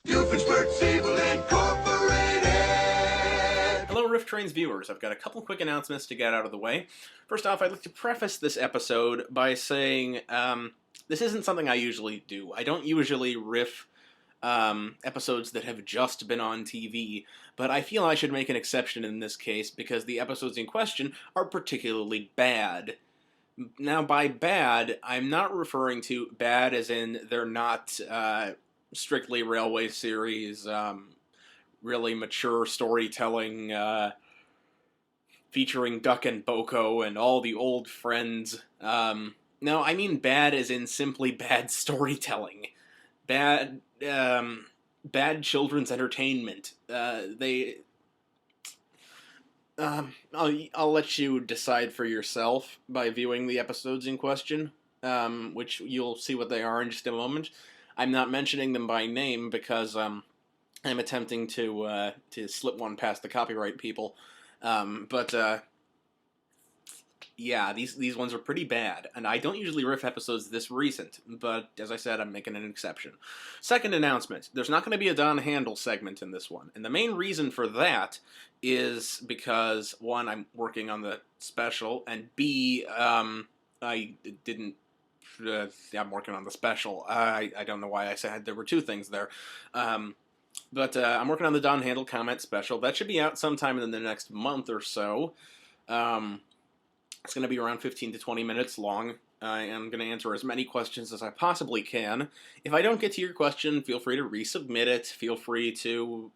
Hello, Rifftrains viewers. I've got a couple quick announcements to get out of the way. First off, I'd like to preface this episode by saying this isn't something I usually do. I don't usually riff episodes that have just been on TV, but I feel I should make an exception in this case because the episodes in question are particularly bad. Now, by bad, I'm not referring to bad as in they're not strictly Railway series, really mature storytelling featuring Duck and Boko and all the old friends. No, I mean bad as in simply bad storytelling. Bad, bad children's entertainment. I'll let you decide for yourself by viewing the episodes in question, which you'll see what they are in just a moment. I'm not mentioning them by name because I'm attempting to slip one past the copyright people. Yeah, these ones are pretty bad, and I don't usually riff episodes this recent, but as I said, I'm making an exception. Second announcement, there's not going to be a Don Handel segment in this one, and the main reason for that is because, one, I'm working on the special, and B, I didn't... I'm working on the special. I don't know why I said there were two things there. But I'm working on the Don Handel comment special. That should be out sometime in the next month or so. It's going to be around 15 to 20 minutes long. I am going to answer as many questions as I possibly can. If I don't get to your question, feel free to resubmit it. Feel free to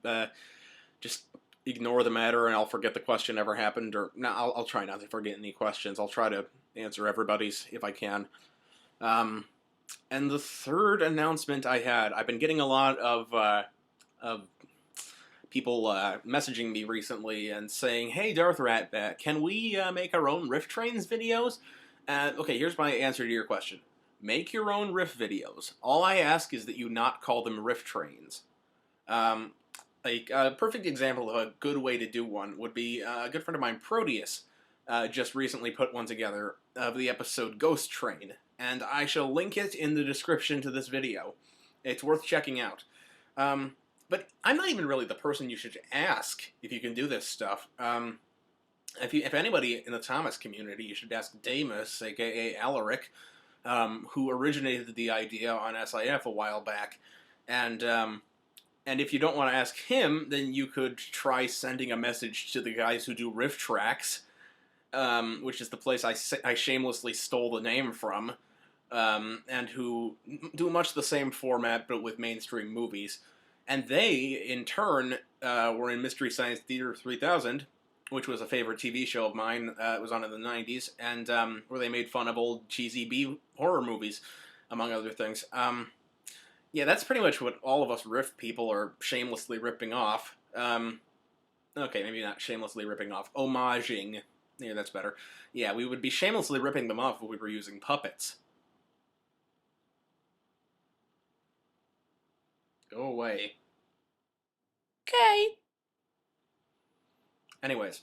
just ignore the matter and I'll forget the question ever happened. Or no, I'll try not to forget any questions. I'll try to answer everybody's if I can. And the third announcement I've been getting a lot of people messaging me recently and saying, "Hey, Darth Ratbat, can we make our own Rifftrains videos?" Okay, here's my answer to your question. Make your own riff videos. All I ask is that you not call them Rifftrains. A perfect example of a good way to do one would be a good friend of mine, Proteus, just recently put one together of the episode Ghost Train, and I shall link it in the description to this video. It's worth checking out. But I'm not even really the person you should ask if you can do this stuff. If anybody in the Thomas community, you should ask Damus, aka Alaric, who originated the idea on SIF a while back. And if you don't want to ask him, then you could try sending a message to the guys who do Riff Tracks, which is the place I shamelessly stole the name from, and who do much the same format but with mainstream movies. And they, in turn, were in Mystery Science Theater 3000, which was a favorite TV show of mine. It was on in the 90s, and where they made fun of old cheesy B horror movies, among other things. Yeah, that's pretty much what all of us riff people are shamelessly ripping off. Okay, maybe not shamelessly ripping off. Homaging. Yeah, that's better. Yeah, we would be shamelessly ripping them off if we were using puppets. Go away. Okay. Anyways,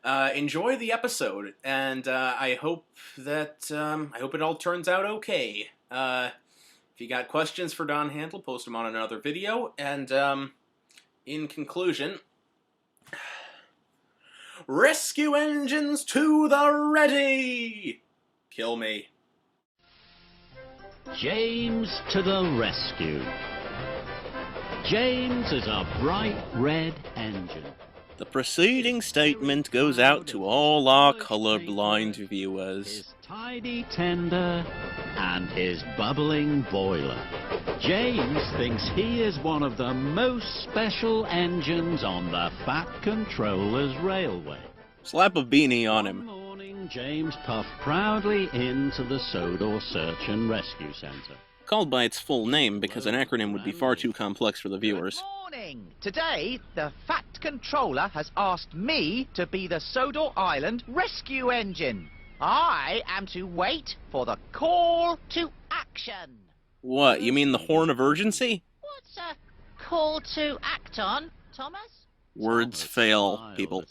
enjoy the episode, and I hope that it all turns out okay. If you got questions for Don Handel, post them on another video. And in conclusion, rescue engines to the ready. Kill me. James to the rescue. James is a bright red engine. The preceding statement goes out to all our colorblind viewers. His tidy tender and his bubbling boiler. James thinks he is one of the most special engines on the Fat Controller's Railway. Slap a beanie on him. One morning, James puffed proudly into the Sodor Search and Rescue Centre. Called by its full name because an acronym would be far too complex for the viewers. Good morning. Today, the Fat Controller has asked me to be the Sodor Island rescue engine. I am to wait for the call to action. What, you mean the horn of urgency? What's a call to act on, Thomas? Words fail, people.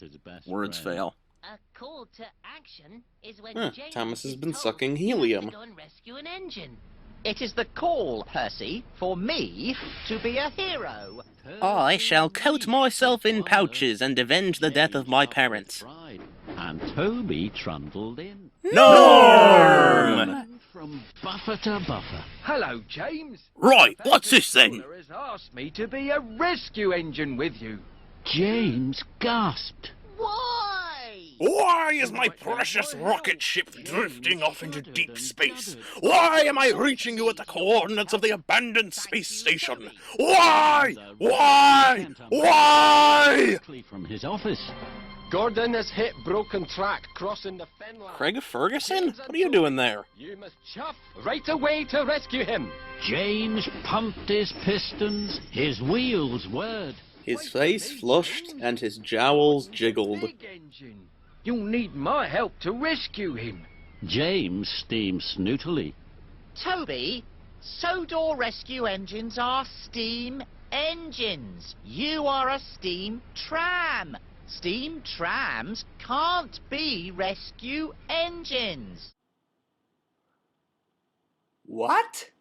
Words fail. A call to action is when Huh, James Thomas has is been told sucking he has to helium. go and rescue an engine. It is the call, Percy, for me to be a hero. I shall coat myself in pouches and avenge the death of my parents. And Toby trundled in. Norm! From buffer to buffer. Hello, James. Right, what's this then? Controller has asked me to be a rescue engine with you. James gasped. Why? Why is my precious rocket ship drifting off into deep space? Why am I reaching you at the coordinates of the abandoned space station? Why? Why? Why? From his office. Gordon has hit broken track crossing the fen line. Craig Ferguson? What are you doing there? You must chuff right away to rescue him. James pumped his pistons, his wheels whirred. His face flushed and his jowls jiggled. Big engine. You'll need my help to rescue him. James steamed snootily. Toby, Sodor rescue engines are steam engines. You are a steam tram. Steam trams can't be rescue engines. What?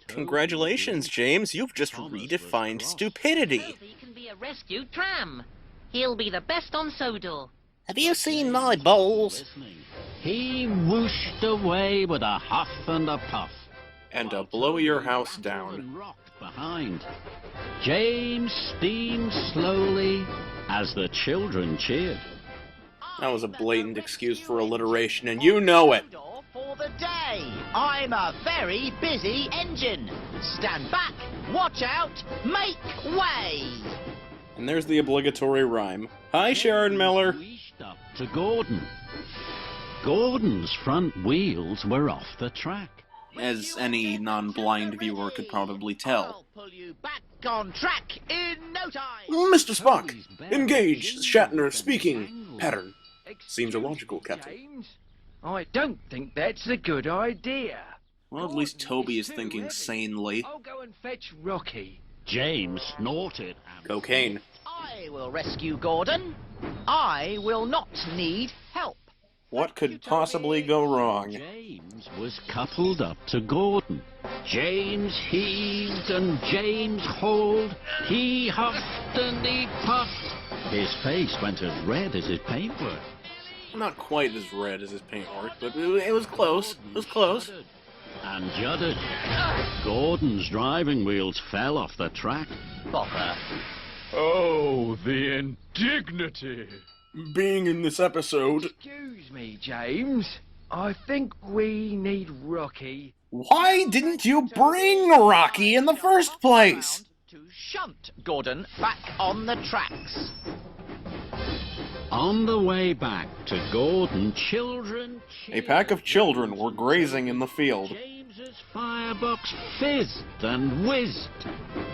Congratulations, James. You've just redefined stupidity. Toby can be a rescue tram. He'll be the best on Sodor. Have you seen my bowls? He whooshed away with a huff and a puff. And a blow your house down. And rocked behind. James steamed slowly as the children cheered. That was a blatant excuse for alliteration, and you know it. For the day. I'm a very busy engine. Stand back, watch out, make way. And there's the obligatory rhyme. Hi, Sharon Miller. Wheeshed up to Gordon. Gordon's front wheels were off the track. As any non-blind viewer could probably tell. I'll pull you back on track in no time. Mr. Spock, engage Shatner speaking pattern. Seems illogical, Captain. James, I don't think that's a good idea. Well, at least Toby is thinking sanely. I'll go and fetch Rocky. James snorted. Cocaine. I will rescue Gordon. I will not need help. What could possibly go wrong? James was coupled up to Gordon. James heaved and James hauled. He huffed and he puffed. His face went as red as his paintwork. Not quite as red as his paintwork, but it was close. It was close. And juddered. Gordon's driving wheels fell off the track. Bother. Oh, the indignity. Being in this episode... Excuse me, James. I think we need Rocky. Why didn't you bring Rocky in the first place? To shunt Gordon back on the tracks. On the way back to Gordon, children A pack of children were grazing in the field. James's firebox fizzed and whizzed.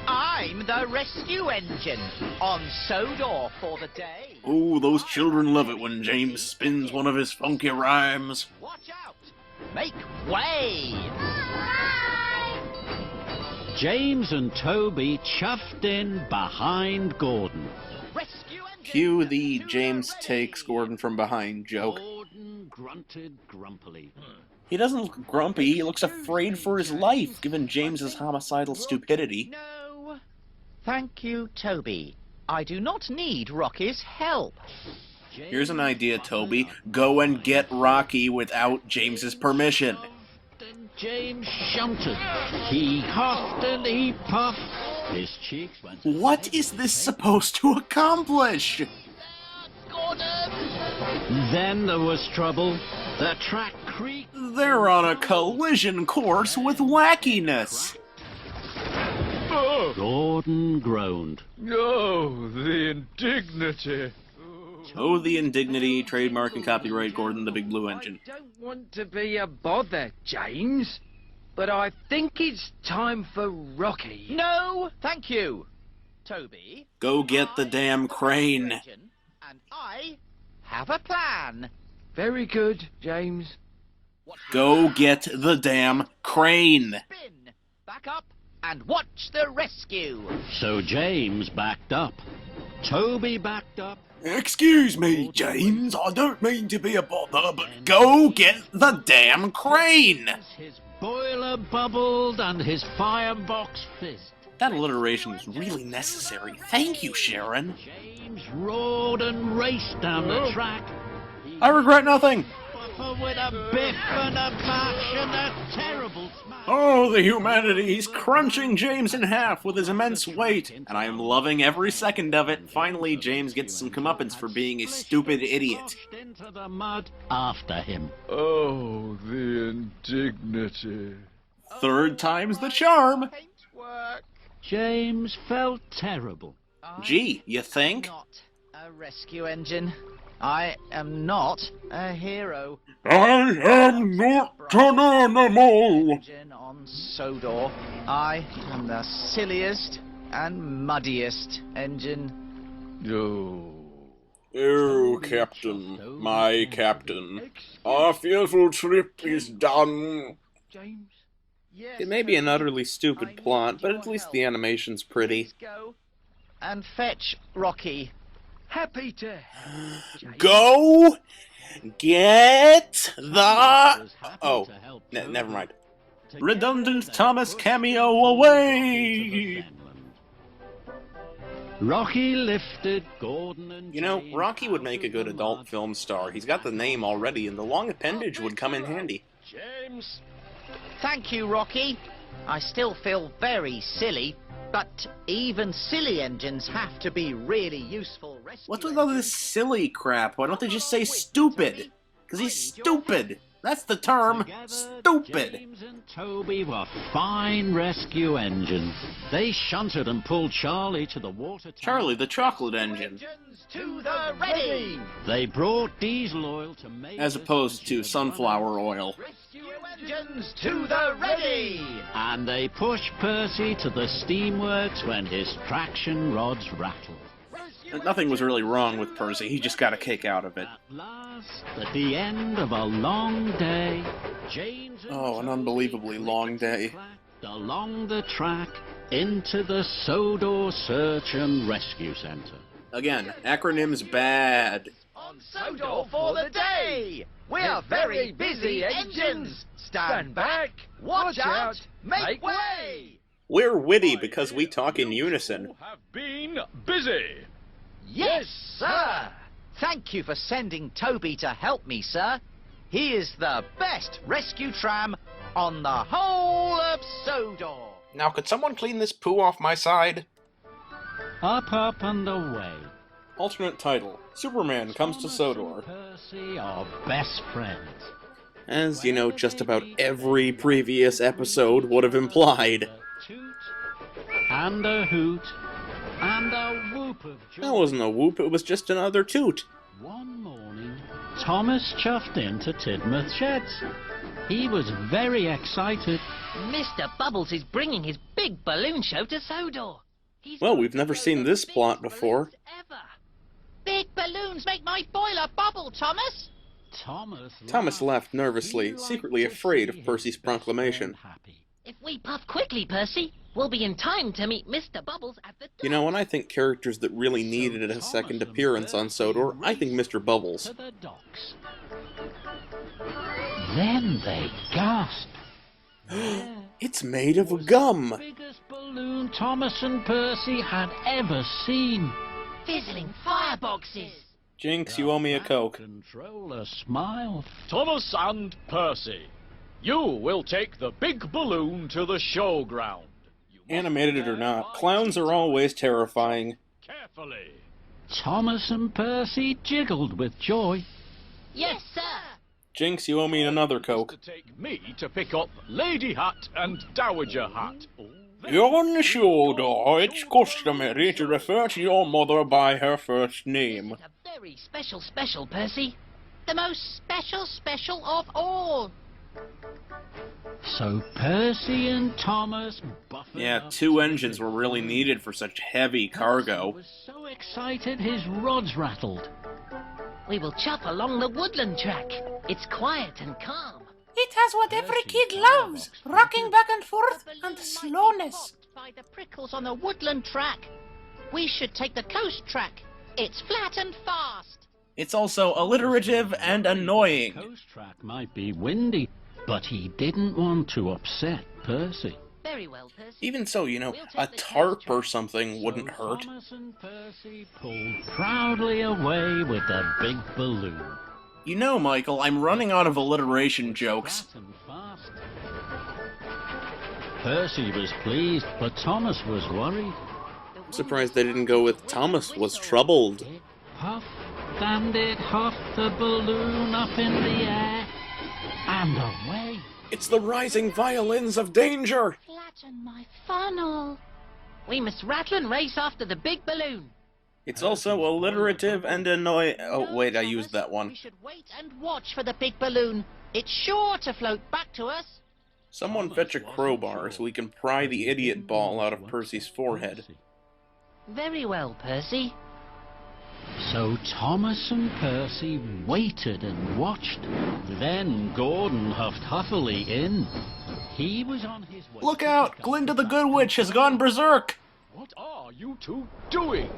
I'm the rescue engine on Sodor for the day. Ooh, those children love it when James spins one of his funky rhymes. Watch out! Make way! James and Toby chuffed in behind Gordon. Rescue engine! Cue the James takes Gordon from behind joke. Gordon grunted grumpily. He doesn't look grumpy, he looks afraid for his life, given James's homicidal stupidity. No. Thank you, Toby. I do not need Rocky's help. Here's an idea, Toby. Go and get Rocky without James's permission. And James shunted. He huffed and he puffed. His cheeks went... What is this supposed to accomplish? Gordon! Then there was trouble. The track creaked. They're on a collision course with wackiness. Gordon groaned. Oh, the indignity. Oh, the indignity, trademark and copyright Gordon the Big Blue Engine. I don't want to be a bother, James, but I think it's time for Rocky. No, thank you. Toby. Go get the damn crane. And I have a plan. Very good, James. Go get the damn crane. Spin, back up, and watch the rescue. So James backed up. Toby backed up. Excuse me, James. I don't mean to be a bother, but go get the damn crane. His Mr. Bubbled and his firebox fist. That alliteration was really necessary. Thank you, Sharon. James roared and raced down the track. I regret nothing. With a biff and a bash and a terrible smash. Oh, the humanity! He's crunching James in half with his immense weight, and I am loving every second of it. Finally, James gets some comeuppance for being a stupid idiot. Into the mud after him. Oh, the indignity. Third time's the charm. Paintwork. James felt terrible. Gee, you think? Not a rescue engine. I am not a hero. I am not an animal. Engine on Sodor. I am the silliest and muddiest engine. Oh, Captain, my Captain. Our fearful trip is done. James? Yes, It may be an utterly stupid plot, but at least the animation's pretty. Let's go and fetch Rocky. Happy to help, James. Go get the... Oh, never mind. Redundant Thomas cameo away! Rocky lifted Gordon and You know, James Rocky would out make a of good the adult mud. film star. He's got the name already, and the long appendage would come in handy. James! Thank you, Rocky. I still feel very silly, but even silly engines have to be really useful rescue What's with all this silly crap? Why don't they just say stupid? Because he's stupid! That's the term! Together, Stupid! James and Toby were fine rescue engines. They shunted and pulled Charlie to the water tower. Charlie, the chocolate engine. Engines to the ready! They brought diesel oil to make As opposed to sunflower oil. Rescue engines to the ready! And they pushed Percy to the steamworks when his traction rods rattled. Nothing was really wrong with Percy, he just got a kick out of it. At last, at the end of a long day, James and Oh, an Toby unbelievably long day. clacked along the track into the Sodor Search and Rescue Center. Again, acronyms bad. On Sodor for the day! We're very busy engines! Stand back, watch out, make way! We're witty because we talk in unison. Have been busy. Yes, sir! Thank you for sending Toby to help me, sir. He is the best rescue tram on the whole of Sodor. Now, could someone clean this poo off my side? Up and away. Alternate title, Superman comes to Sodor. Percy are best friends. As, you know, just about every previous episode would have implied. A toot and a hoot and a whoop of joy. That wasn't a whoop, it was just another toot. One morning, Thomas chuffed into Tidmouth Sheds. He was very excited. Mr. Bubbles is bringing his big balloon show to Sodor. He's Well, got we've never one of seen the this plot biggest before. balloons ever. Big balloons make my boiler bubble, Thomas. Thomas laughed nervously, He liked secretly to afraid see of Percy's his best proclamation. friend happy. If we puff quickly, Percy, we'll be in time to meet Mr. Bubbles at the You know, when I think characters that really needed a second appearance on Sodor, I think Mr. Bubbles. To the docks. Then they gasped. It's made of gum! Biggest balloon Thomas and Percy had ever seen. fizzling fireboxes. Jinx, you owe me a Coke. Controller smiled. Thomas and Percy, you will take the big balloon to the showground. You must Animated or tread not, lightly clowns are always terrifying. Carefully. Thomas and Percy jiggled with joy. Yes, sir. Jinx, you owe me another Coke. To take me to pick up Lady Hat and Dowager Hat. On the Sodor, it's customary to refer to your mother by her first name. This is a very special, Percy. The most special of all. So Percy and Thomas buffered Yeah, up 2 to engines the were really door. needed for such heavy Percy cargo. was so excited his rods rattled. We will chop along the woodland track. It's quiet and calm. It has what every kid loves, rocking back and forth and slowness. By the prickles on the woodland track. We should take the coast track. It's flat and fast. It's also alliterative and annoying. Coast track might be windy, but he didn't want to upset Percy. Very well, Percy. Even so, you know, a tarp or something wouldn't hurt. Thomas and Percy pulled proudly away with the big balloon. You know, Michael, I'm running out of alliteration jokes. Flat and fast. Percy was pleased, but Thomas was worried. I'm surprised they didn't go with Thomas was troubled. It puffed and it huffed the balloon up in the air and away. It's the rising violins of danger! Flatten my funnel. We must rattle and race after the big balloon. It's also alliterative and annoying. Oh, wait, I used that We one. should wait and watch for the big balloon. It's sure to float back to us. Someone fetch a crowbar so we can pry the idiot ball out of Percy's forehead. Very well, Percy. So Thomas and Percy waited and watched. Then Gordon huffed huffily in. He was on his way. Look out! Glinda the Good Witch has gone berserk! What are you two doing?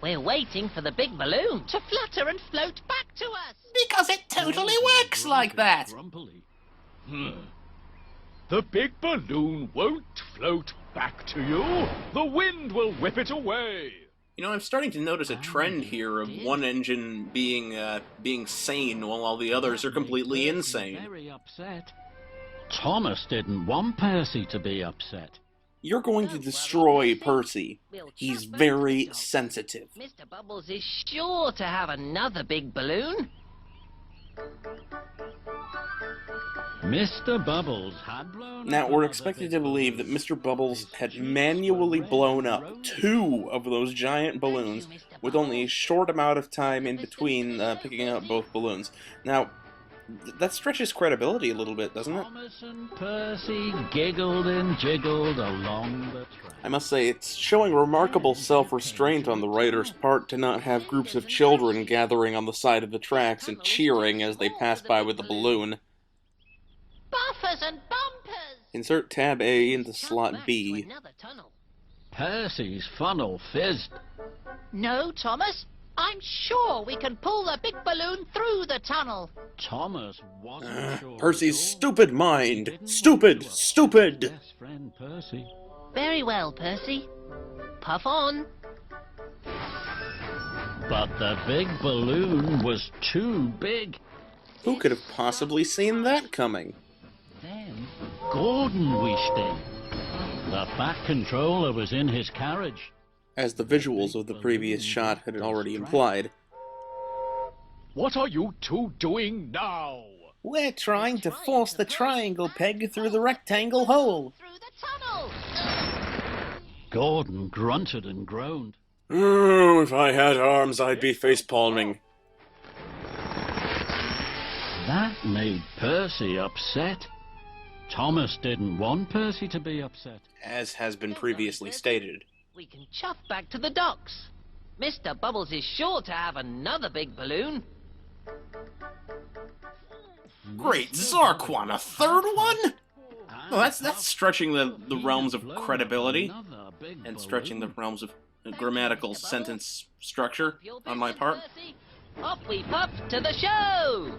We're waiting for the big balloon to flutter and float back to us. Because it totally works like that. Grumpily. The big balloon won't float back to you. The wind will whip it away. You know, I'm starting to notice a trend here of one engine being sane while all the others are completely insane. Very upset. Thomas didn't want Percy to be upset. You're going to destroy Percy. He's very sensitive. Mr. Bubbles is sure to have another big balloon. Mr. Bubbles had blown Now, up we're another expected big to believe that Mr. Bubbles had manually blown up 2 of those giant balloons with only a short amount of time in between picking up both balloons. Now, that stretches credibility a little bit, doesn't it? Thomas and Percy giggled and jiggled along the track. I must say, it's showing remarkable self-restraint on the writer's part to not have groups of children gathering on the side of the tracks and cheering as they pass by with the balloon. Buffers and bumpers. Insert tab A into slot B. Percy's funnel fizzed. No, Thomas. I'm sure we can pull the big balloon through the tunnel. Thomas wasn't sure. Percy's at all. stupid mind! Stupid! Stupid! Best friend Percy. Very well, Percy. Puff on. But the big balloon was too big. Who could have possibly seen that coming? Then Gordon wished in. The Fat Controller was in his carriage. As the visuals of the previous shot had already implied. What are you two doing now? We're trying to force the triangle peg through the rectangle hole. Through the tunnel. Gordon grunted and groaned. Oh, if I had arms, I'd be facepalming. That made Percy upset. Thomas didn't want Percy to be upset. As has been previously stated. We can chuff back to the docks. Mr. Bubbles is sure to have another big balloon. Great Zarquan, a third one? Well, that's stretching the realms of credibility and stretching the realms of grammatical sentence structure on my part. Off we puff to the show!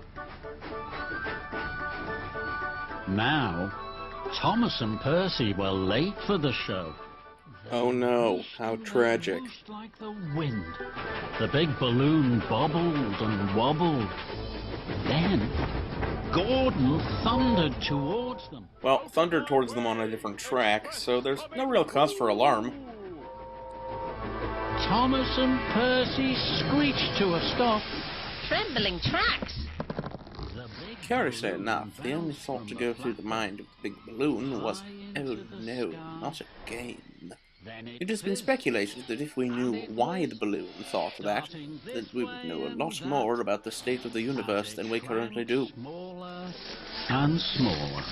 Now, Thomas and Percy were late for the show. Oh no, how tragic. Just like the wind. The big balloon bobbled and wobbled. Then, Gordon thundered towards them. Well, thundered towards them on a different track, so there's no real cause for alarm. Thomas and Percy screeched to a stop. Trembling tracks. Curiously enough, the only thought to go through the mind of the big balloon was, oh no, not again. It has been speculated that if we knew why the balloon thought that we would know a lot more about the state of the universe than we currently do. Smaller and smaller.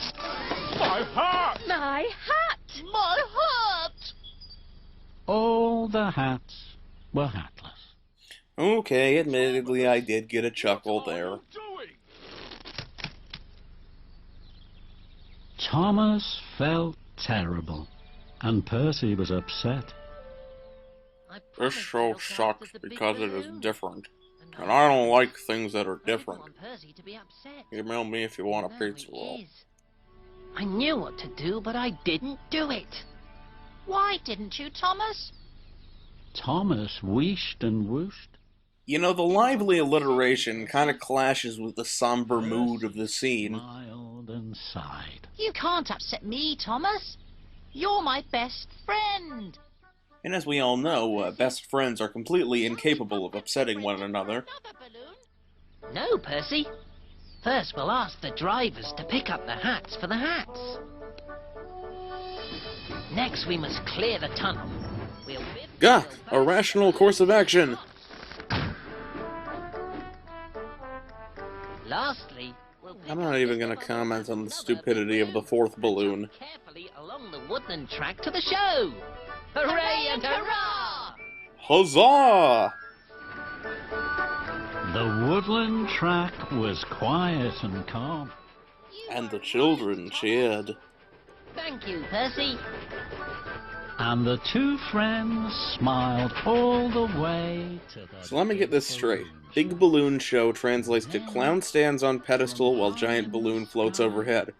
My heart! My hat! My hat! All the hats were hatless. Okay, admittedly I did get a chuckle there. Thomas felt terrible, and Percy was upset. This show sucks because it is different. And I don't like things that are I didn't different. want Percy to be upset. Email me if you want a No, pizza he roll. is. I knew what to do, but I didn't do it. Why didn't you, Thomas? Thomas wished and whooshed. You know, the lively alliteration kind of clashes with the somber mood of the scene. Smiled and sighed. You can't upset me, Thomas. You're my best friend. And as we all know, best friends are completely incapable of upsetting one another. Another balloon? No, Percy. First, we'll ask the drivers to pick up the hats for the hats. Next, we must clear the tunnel. We'll Gah! A rational course of action! Lastly, we'll pick I'm up not even just gonna above comment on the another stupidity of the fourth balloon. carefully along the woodland track to the show. Hooray and hurrah! Huzzah! The woodland track was quiet and calm. And the children cheered. Thank you, Percy. And the two friends smiled all the way to the... So let me get this straight. Big Balloon Show translates to clown stands on pedestal while giant balloon floats overhead.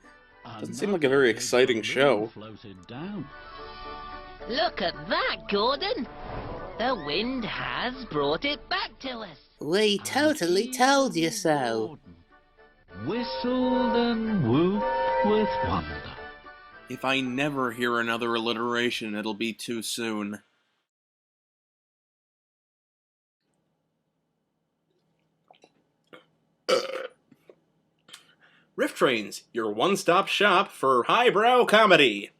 Doesn't seem like a very exciting show. Floated down. Look at that, Gordon. The wind has brought it back to us. We totally told you so. Whistled and whooped with wonder. If I never hear another alliteration, it'll be too soon. Rifftrains, your one-stop shop for highbrow comedy.